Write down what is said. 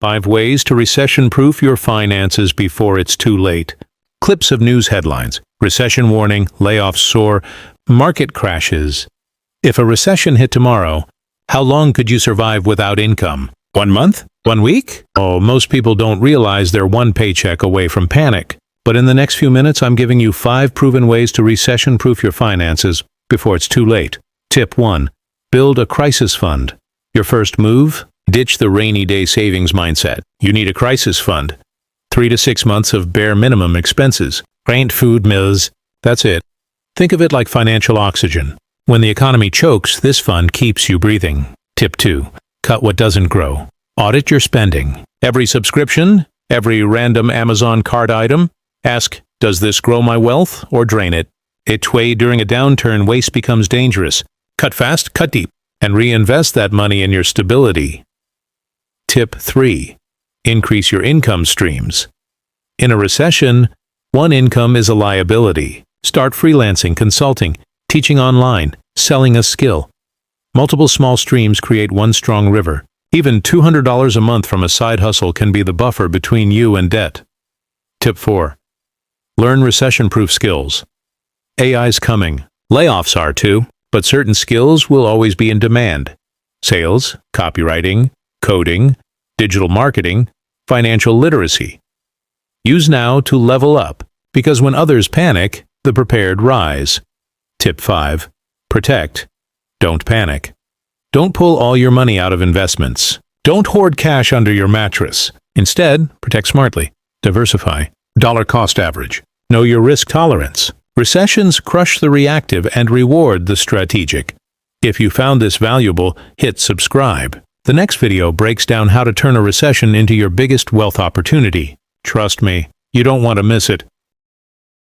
5 ways to recession-proof your finances before it's too late. Clips of news headlines. Recession warning, layoffs soar, market crashes. If a recession hit tomorrow, how long could you survive without income? 1 month? 1 week? Oh, most people don't realize they're one paycheck away from panic. But in the next few minutes, I'm giving you 5 proven ways to recession-proof your finances before it's too late. Tip 1. Build a crisis fund. Your first move? Ditch the rainy day savings mindset. You need a crisis fund. 3 to 6 months of bare minimum expenses. Rent, food, meals. That's it. Think of it like financial oxygen. When the economy chokes, this fund keeps you breathing. Tip 2. Cut what doesn't grow. Audit your spending. Every subscription, every random Amazon cart item. Ask, does this grow my wealth or drain it? During a downturn, waste becomes dangerous. Cut fast, cut deep, and reinvest that money in your stability. Tip 3. Increase your income streams. In a recession, one income is a liability. Start freelancing, consulting, teaching online, selling a skill. Multiple small streams create one strong river. Even $200 a month from a side hustle can be the buffer between you and debt. Tip 4. Learn recession-proof skills. AI's coming. Layoffs are too, but certain skills will always be in demand. Sales, copywriting, coding, digital marketing, financial literacy. Use now to level up, because when others panic, the prepared rise. Tip 5. Protect. Don't panic. Don't pull all your money out of investments. Don't hoard cash under your mattress. Instead, protect smartly. Diversify. Dollar cost average. Know your risk tolerance. Recessions crush the reactive and reward the strategic. If you found this valuable, hit subscribe. The next video breaks down how to turn a recession into your biggest wealth opportunity. Trust me, you don't want to miss it.